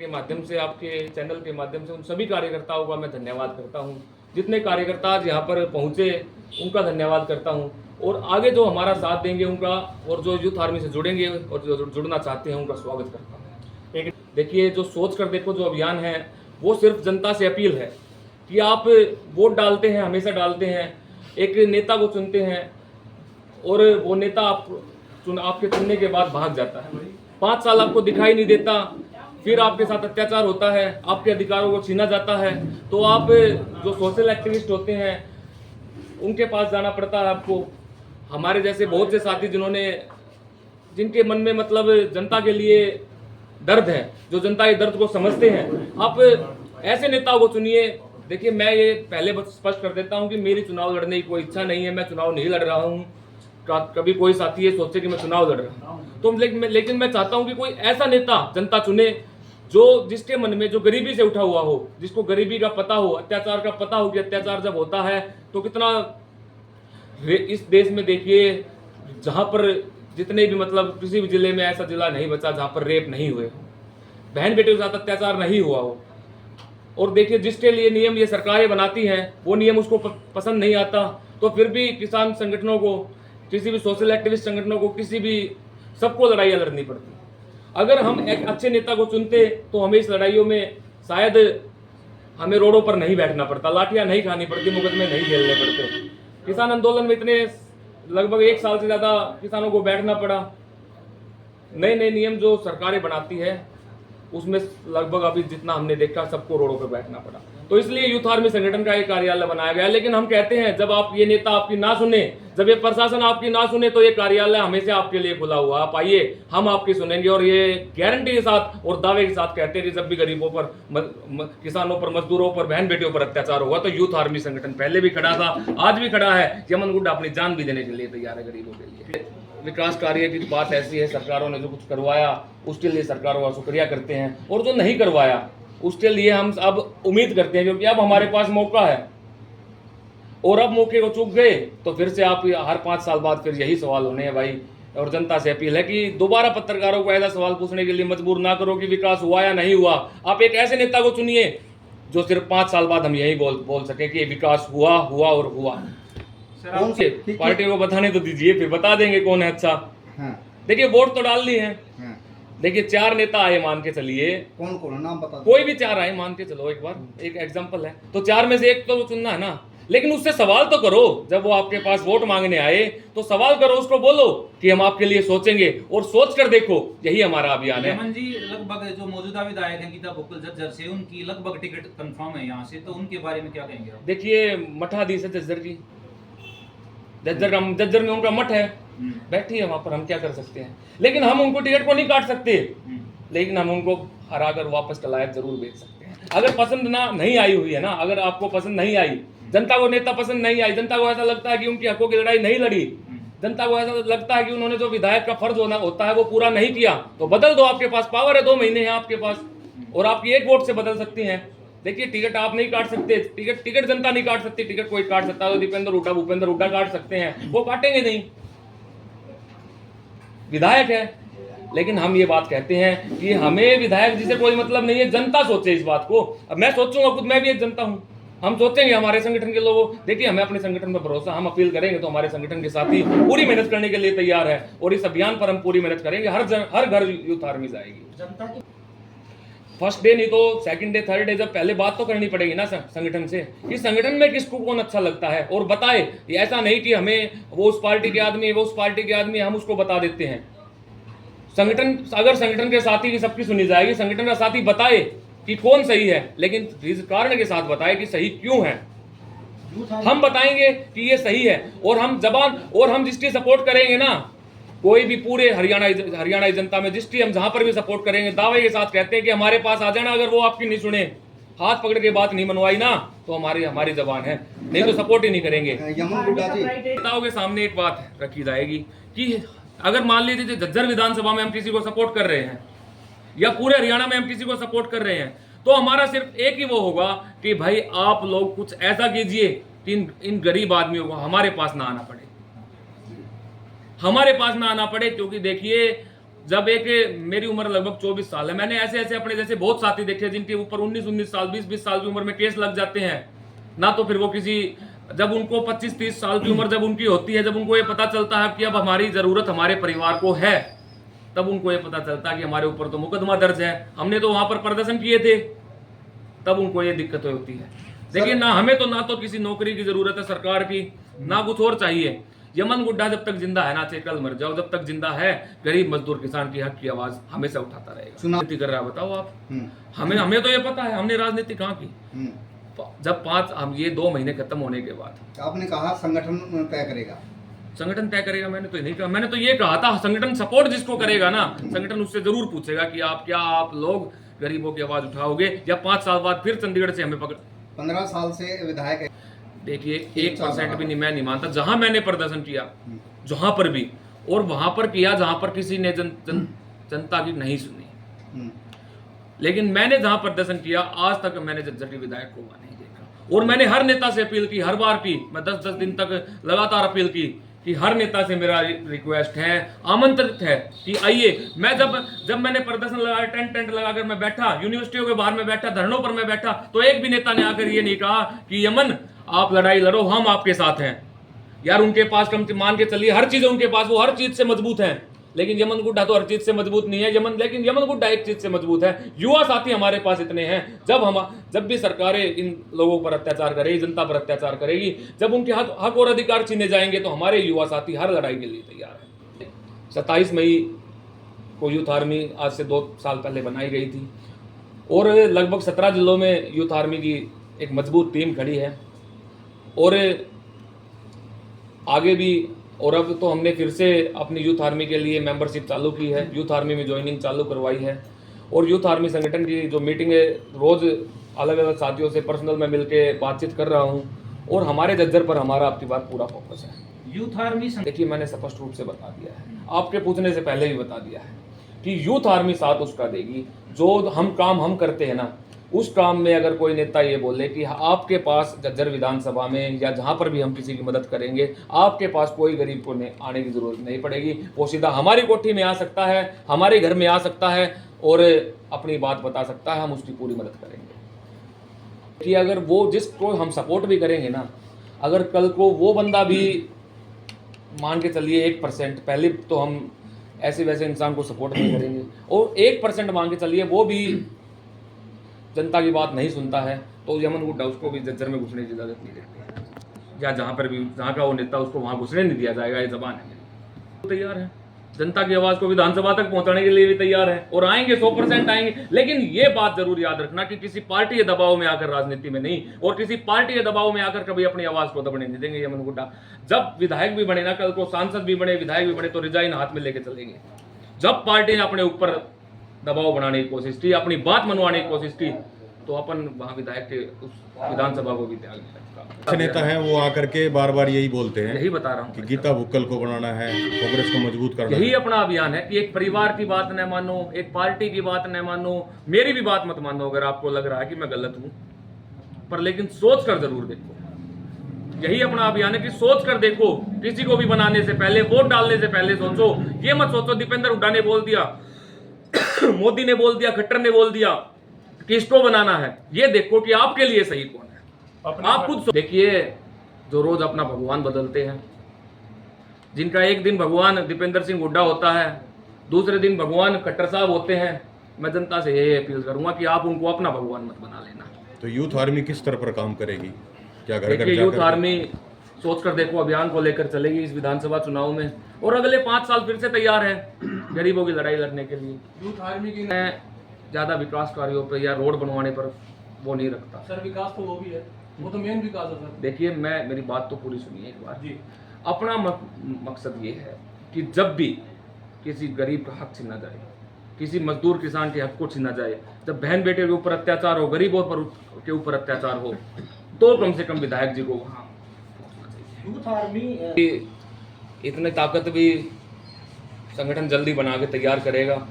के माध्यम से, आपके चैनल के माध्यम से उन सभी कार्यकर्ताओं का मैं धन्यवाद करता हूँ। जितने कार्यकर्ता आज यहाँ पर पहुँचे उनका धन्यवाद करता हूँ, और आगे जो हमारा साथ देंगे उनका, और जो यूथ आर्मी से जुड़ेंगे और जो जुड़ना चाहते हैं उनका स्वागत करता हूँ। एक देखिए, जो सोच कर देखो जो अभियान है वो सिर्फ जनता से अपील है कि आप वोट डालते हैं, हमेशा डालते हैं, एक नेता को चुनते हैं और वो नेता आपके चुनने के बाद भाग जाता है। 5 साल आपको दिखाई नहीं देता, फिर आपके साथ अत्याचार होता है, आपके अधिकारों को छीना जाता है, तो आप जो सोशल एक्टिविस्ट होते हैं उनके पास जाना पड़ता है आपको। हमारे जैसे बहुत से साथी जिनके मन में मतलब जनता के लिए दर्द है, जो जनता के दर्द को समझते हैं, आप ऐसे नेताओं को चुनिए। देखिए, मैं ये पहले स्पष्ट कर देता हूं कि मेरी चुनाव लड़ने की कोई इच्छा नहीं है, मैं चुनाव नहीं लड़ रहा हूं। कभी कोई साथी ये सोचे कि मैं चुनाव लड़ रहा हूं, तो लेकिन मैं चाहता हूं कि कोई ऐसा नेता जनता चुने जिसके मन में जो गरीबी से उठा हुआ हो, जिसको गरीबी का पता हो, अत्याचार का पता हो कि अत्याचार जब होता है तो कितना। इस देश में देखिए, जहां पर जितने भी मतलब किसी भी जिले में ऐसा जिला नहीं बचा जहां पर रेप नहीं हुए, बहन बेटे के साथ अत्याचार नहीं हुआ हो। और देखिए, जिसके लिए नियम ये सरकारें बनाती हैं वो नियम उसको पसंद नहीं आता, तो फिर भी किसान संगठनों को, किसी भी सोशल एक्टिविस्ट संगठनों को, सबको लड़ाइयाँ लड़नी पड़ती। अगर हम एक अच्छे नेता को चुनते तो हमें इस लड़ाइयों में शायद हमें रोडों पर नहीं बैठना पड़ता, लाठियाँ नहीं खानी पड़ती, मुकदमे नहीं झेलने पड़ते। किसान आंदोलन में इतने लगभग 1 साल से ज़्यादा किसानों को बैठना पड़ा। नए नए नियम जो सरकारें बनाती है उसमें लगभग अभी जितना हमने देखा सबको रोडों पर बैठना पड़ा। तो इसलिए यूथ आर्मी संगठन का एक कार्यालय बनाया गया। लेकिन हम कहते हैं, जब आप ये नेता आपकी ना सुने, जब ये प्रशासन आपकी ना सुने, तो ये कार्यालय हमेशा आपके लिए खुला हुआ। आप आइए, हम आपकी सुनेंगे। और ये गारंटी के साथ और दावे के साथ कहते हैं कि जब भी गरीबों पर, किसानों पर, मजदूरों पर, बहन बेटियों पर अत्याचार होगा तो यूथ आर्मी संगठन पहले भी खड़ा था, आज भी खड़ा है। यमन गुड्डा अपनी जान भी देने के लिए तैयार है गरीबों के लिए। विकास कार्य की बात ऐसी है, सरकारों ने जो कुछ करवाया उसके लिए सरकारों का शुक्रिया करते हैं, और जो नहीं करवाया उसके लिए हम अब उम्मीद करते हैं, क्योंकि अब हमारे पास मौका है। और अब मौके को चूक गए तो फिर से आप हर 5 साल बाद फिर यही सवाल होने हैं भाई। और जनता से अपील है कि दोबारा पत्रकारों को ऐसा सवाल पूछने के लिए मजबूर ना करो कि विकास हुआ या नहीं हुआ। आप एक ऐसे नेता को चुनिए जो सिर्फ 5 साल बाद हम यही बोल सके कि विकास हुआ और हुआ। कौन से पार्टी को बताने तो दीजिए, फिर बता देंगे कौन है अच्छा। देखिए, वोट तो डाल दी है। देखिए, 4 नेता आए, मान के चलिए। कौन नाम बता दो। कोई भी 4 आए, मान के चलो, एक बार एक एग्जांपल है, तो 4 में से एक तो चुनना है ना। लेकिन उससे सवाल तो करो, जब वो आपके पास वोट मांगने आए तो सवाल करो, उसको बोलो कि हम आपके लिए सोचेंगे, और सोच कर देखो। यही हमारा अभियान है। यमन जी, लगभग जो मौजूदा विधायक हैं गीता भुक्कल झज्जर से, उनकी लगभग टिकट कंफर्म है यहाँ से, तो उनके बारे में क्या कहेंगे आप? देखिए, मठाधीश है झज्जर की, झज्जर में उनका मठ है, बैठी है वहां पर, हम क्या कर सकते हैं। लेकिन हम उनको टिकट को नहीं काट सकते, लेकिन हम उनको हरा कर वापस कलायत जरूर भेज सकते हैं। अगर पसंद नहीं आई हुई है ना, अगर आपको पसंद नहीं आई, जनता को नेता पसंद नहीं आई, जनता को ऐसा लगता है कि उनकी हकों की लड़ाई नहीं लड़ी, जनता को ऐसा लगता है कि उन्होंने जो विधायक का फर्ज होता है वो पूरा नहीं किया, तो बदल दो। आपके पास पावर है, 2 महीने हैं आपके पास, और आपकी एक वोट से बदल सकती हैं। देखिए, टिकट आप नहीं काट सकते, टिकट जनता नहीं काट सकती। टिकट कोई काट सकता है तो दीपेंद्र हुड्डा, भूपेंद्र हुड्डा काट सकते हैं, वो काटेंगे नहीं, विधायक है। लेकिन हम ये बात कहते हैं कि हमें विधायक जी से कोई मतलब नहीं है, जनता सोचे इस बात को। अब मैं सोचूंगा, खुद मैं भी एक जनता हूं, हम सोचेंगे हमारे संगठन के लोगों। देखिए, हमें अपने संगठन पर भरोसा, हम अपील करेंगे तो हमारे संगठन के साथी पूरी मेहनत करने के लिए तैयार है, और इस अभियान पर हम पूरी मेहनत करेंगे। हर घर यूथ आर्मी जाएगी। जनता की फर्स्ट डे नहीं तो सेकंड डे, थर्ड डे, जब पहले बात तो करनी पड़ेगी ना संगठन से कि संगठन में किसको कौन अच्छा लगता है, और बताए। ये ऐसा नहीं कि हमें वो उस पार्टी के आदमी, वो उस पार्टी के आदमी, हम उसको बता देते हैं। अगर संगठन के साथी की सबकी सुनी जाएगी, संगठन का साथी बताए कि कौन सही है, लेकिन कारण के साथ बताए कि सही क्यों है। हम बताएंगे कि ये सही है, और हम जिसकी सपोर्ट करेंगे ना, कोई भी पूरे हरियाणा जनता में जिसकी हम जहां पर भी सपोर्ट करेंगे, दावे के साथ कहते हैं कि हमारे पास आ जाना। अगर वो आपकी नहीं सुने, हाथ पकड़ के बात नहीं मनवाई ना, तो हमारी जबान है, नहीं तो सपोर्ट ही नहीं करेंगे। नेताओं के सामने एक बात रखी जाएगी कि अगर मान लीजिए झज्जर विधानसभा में हम किसी को सपोर्ट कर रहे हैं, या पूरे हरियाणा में हम किसी को सपोर्ट कर रहे हैं, तो हमारा सिर्फ एक ही वो होगा कि भाई आप लोग कुछ ऐसा कीजिए कि इन गरीब आदमियों को हमारे पास ना आना पड़े, क्योंकि देखिए, जब एक मेरी उम्र लगभग 24 साल है, मैंने ऐसे ऐसे अपने जैसे बहुत साथी देखे जिनके ऊपर 19-19 साल 20-20 साल की उम्र में केस लग जाते हैं ना। तो फिर वो किसी, जब उनको 25-30 साल की उम्र जब उनकी होती है, जब उनको ये पता चलता है कि अब हमारी जरूरत हमारे परिवार को है, तब उनको ये पता चलता है कि हमारे ऊपर तो मुकदमा दर्ज है, हमने तो वहां पर प्रदर्शन किए थे, तब उनको ये दिक्कत होती है। देखिए ना, हमें तो किसी नौकरी की जरूरत है सरकार की, ना कुछ और चाहिए। यमन गुड्डा जब तक जिंदा है ना, चाहे कल मर जाओ, जब तक जिंदा है गरीब मजदूर किसान की हक की आवाज हमेशा उठाता रहेगा। राजनीति कर रहा है बताओ आप, हमें तो ये पता है, हमने राजनीति कहाँ की। जब हम ये 2 महीने खत्म होने के बाद आपने कहा संगठन तय करेगा, संगठन तय करेगा, मैंने तो नहीं कहा। मैंने तो ये कहा था संगठन सपोर्ट जिसको करेगा ना, संगठन उससे जरूर पूछेगा कि आप लोग गरीबों की आवाज उठाओगे या 5 साल बाद फिर चंडीगढ़ से हमें पकड़। 15 साल से विधायक है। देखिए 1% भी नहीं, मैं नहीं मानता। जहां मैंने प्रदर्शन किया, जहां पर भी, और वहां पर किया जहां पर किसी ने जनता की नहीं सुनी, लेकिन मैंने जहां प्रदर्शन किया आज तक मैंने झज्जर विधायक को वहां नहीं देखा। और मैंने हर नेता से अपील की, हर बार की, मैं 10-10 दिन तक लगातार अपील की कि हर नेता से मेरा रिक्वेस्ट है, आमंत्रित है कि आइए। मैं जब मैंने प्रदर्शन लगाया, टेंट लगाकर मैं बैठा, यूनिवर्सिटियों के बाहर में बैठा, धरनों पर मैं बैठा, तो एक भी नेता ने आकर ये नहीं कहा कि यमन आप लड़ाई लड़ो, हम आपके साथ हैं। यार उनके पास कम मान के चलिए हर चीज उनके पास, वो हर चीज से मजबूत हैं, लेकिन यमन गुड्डा तो हर चीज से मजबूत नहीं है। लेकिन यमन गुड्डा एक चीज से मजबूत है, युवा साथी हमारे पास इतने हैं। जब भी सरकारें इन लोगों पर अत्याचार करेगी, जनता पर अत्याचार करेगी, जब उनके हक और अधिकार छीने जाएंगे, तो हमारे युवा साथी हर लड़ाई के लिए तैयार है। 27 मई को यूथ आर्मी आज से 2 साल पहले बनाई गई थी, और लगभग 17 जिलों में यूथ आर्मी की एक मजबूत टीम खड़ी है। और आगे भी, और अब तो हमने फिर से अपनी यूथ आर्मी के लिए मेंबरशिप चालू की है, यूथ आर्मी में ज्वाइनिंग चालू करवाई है। और यूथ आर्मी संगठन की जो मीटिंग है, रोज़ अलग अलग साथियों से पर्सनल में मिलके बातचीत कर रहा हूँ, और हमारे झज्जर पर हमारा आपकी बात पूरा फोकस है। यूथ आर्मी देखिए मैंने स्पष्ट रूप से बता दिया है, आपके पूछने से पहले भी बता दिया है कि यूथ आर्मी साथ उसका देगी जो हम करते हैं ना, उस काम में अगर कोई नेता ये बोले कि आपके पास झज्जर विधानसभा में या जहां पर भी हम किसी की मदद करेंगे, आपके पास कोई गरीब को आने की जरूरत नहीं पड़ेगी, वो सीधा हमारी कोठी में आ सकता है, हमारे घर में आ सकता है और अपनी बात बता सकता है, हम उसकी पूरी मदद करेंगे। कि अगर वो जिसको हम सपोर्ट भी करेंगे ना, अगर कल को वो बंदा भी मान के चलिए 1%, पहले तो हम ऐसे वैसे इंसान को सपोर्ट नहीं करेंगे, और 1% मान के चलिए वो भी जनता की बात नहीं सुनता है, तो यमन गुड्डा उसको भी झज्जर में घुसने की इजाजत नहीं देते, या जहाँ पर भी जहाँ का वो नेता उसको वहाँ घुसने नहीं दिया जाएगा। ये जबान है, तो तैयार है, जनता की आवाज़ को विधानसभा तक पहुँचाने के लिए भी तैयार है, और आएंगे 100% आएंगे। लेकिन ये बात जरूर याद रखना कि किसी पार्टी के दबाव में आकर राजनीति में नहीं, और किसी पार्टी के दबाव में आकर कभी अपनी आवाज़ को दबने नहीं देंगे यमन गुड्डा। जब विधायक भी बने ना, कल को सांसद भी बने, विधायक भी बने, तो रिजाइन हाथ में लेके चलेंगे। जब पार्टी ने अपने ऊपर दबाव बनाने की कोशिश की, अपनी बात मनवाने की कोशिश की, तो अपन वहाँ विधायक के उस विधानसभा को भी त्याग सकता। नेता हैं वो आकर के बार बार यही बोलते हैं, यही बता रहा हूँ कि गीता भुक्कल को बनाना है, कांग्रेस को मजबूत करना है। यही अपना अभियान है कि एक परिवार की बात न मानो, एक पार्टी की बात न मानो, मेरी भी बात मत मानो अगर आपको लग रहा है कि मैं गलत हूँ, पर लेकिन सोच कर जरूर देखो। यही अपना अभियान है कि सोच कर देखो, किसी को भी बनाने से पहले, वोट डालने से पहले सोचो। ये मत सोचो दीपेंद्र हुड्डा ने बोल दिया, मोदी ने बोल दिया, खट्टर ने बोल दिया कि इसको बनाना है। ये देखो कि आपके लिए सही कौन है, आप खुद देखिए। जो रोज अपना भगवान बदलते हैं, जिनका एक दिन भगवान दीपेंद्र सिंह हुड्डा होता है, दूसरे दिन भगवान खट्टर साहब होते हैं, मैं जनता से यही अपील करूंगा कि आप उनको अपना भगवान मत बना लेना। तो यूथ आर्मी किस तरह पर काम करेगी, क्या घर देखिए यूथ आर्मी सोच कर देखो अभियान को लेकर चलेगी इस विधानसभा चुनाव में, और अगले 5 साल फिर से तैयार है गरीबों की लड़ाई लड़ने के लिए। यूथ आर्मी की ज्यादा विकास कार्यों पर या रोड बनवाने पर वो नहीं रखता सर। विकास तो वो भी है, वो तो मेन विकास है सर। देखिए मेरी बात तो पूरी सुनिए एक बार जी। अपना मकसद ये है कि जब भी किसी गरीब का हक छीना जाए, किसी मजदूर किसान के हक को छीना जाए, जब बहन बेटे के ऊपर अत्याचार हो, गरीबों के ऊपर अत्याचार हो, तो कम से कम विधायक जी को वहाँ पहुँचना चाहिए। यूथ आर्मी इतनी ताकत भी संगठन जल्दी बना के तैयार करेगा,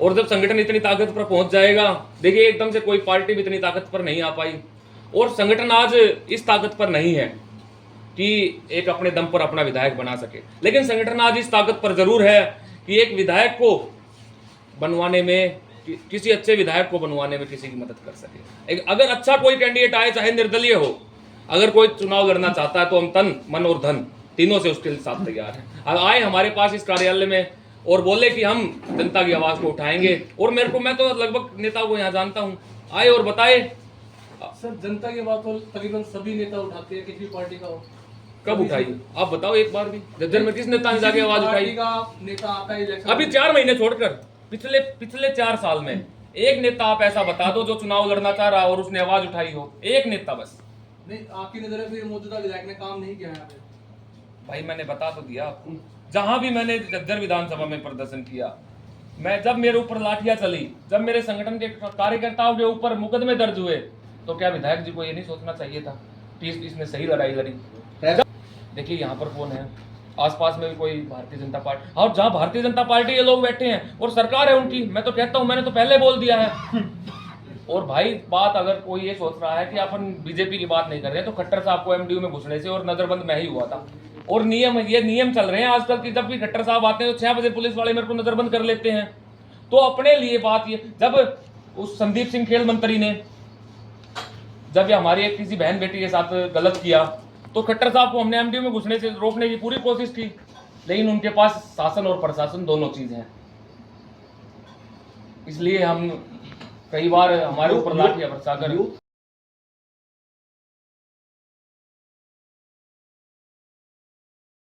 और जब संगठन इतनी ताकत पर पहुंच जाएगा, देखिए एकदम से कोई पार्टी भी इतनी ताकत पर नहीं आ पाई, और संगठन आज इस ताकत पर नहीं है कि एक अपने दम पर अपना विधायक बना सके, लेकिन संगठन आज इस ताकत पर जरूर है कि एक विधायक को बनवाने में किसी अच्छे विधायक को बनवाने में किसी की मदद कर सके। अगर अच्छा कोई कैंडिडेट आए, चाहे निर्दलीय हो, अगर कोई चुनाव लड़ना चाहता है तो हम तन मन और धन तीनों से उसके साथ तैयार हैं। अब आए हमारे पास इस कार्यालय में और बोले कि हम जनता की आवाज़ को उठाएंगे, और मैं तो लगभग नेता को यहाँ जानता हूँ, आए और बताए। सर जनता की बात तो तकरीबन सभी नेता उठाते हैं, किसी भी पार्टी का हो। कब उठाई आप बताओ एक बार भी? जज्जर में किस नेता ने जाके आवाज उठाई? पार्टी का नेता आता है इलेक्शन अभी 4 महीने छोड़कर पिछले 4 साल में एक नेता आप ऐसा बता दो जो चुनाव लड़ना चाह रहा और उसने आवाज उठाई हो, एक नेता बस। नहीं, आपकी नजर से मौजूदा विधायक ने काम नहीं किया है यहाँ पे। भाई मैंने बता तो दिया आपको, जहां भी मैंने जज्जर विधानसभा में प्रदर्शन किया, मैं जब मेरे ऊपर लाठियां चली, जब मेरे संगठन के कार्यकर्ताओं के ऊपर मुकदमे दर्ज हुए, तो क्या विधायक जी को ये नहीं सोचना चाहिए था कि इसने सही लड़ाई लड़ी? देखिए यहाँ पर कौन है, आसपास में भी कोई भारतीय जनता पार्टी, और जहाँ भारतीय जनता पार्टी के लोग बैठे हैं और सरकार है उनकी, मैं तो कहता हूँ मैंने तो पहले बोल दिया है। और भाई बात अगर कोई ये सोच रहा है कि अपन बीजेपी की बात नहीं कर रहे हैं, तो खट्टर साहब को एमडीयू में घुसने से और नजरबंद मैं ही हुआ था। और ये नियम चल रहे हैं आजकल कि जब भी खट्टर साहब आते हैं तो 6 बजे पुलिस वाले मेरे को नजरबंद कर लेते हैं। तो अपने लिए बात ये, जब उस संदीप सिंह खेल मंत्री ने जब ये हमारी एक किसी बहन बेटी के साथ गलत किया, तो खट्टर साहब को हमने एमडीयू में घुसने से रोकने की पूरी कोशिश की, लेकिन उनके पास शासन और प्रशासन दोनों चीजें हैं। इसलिए हम कई बार हमारे ऊपर लाठियां बरसा कर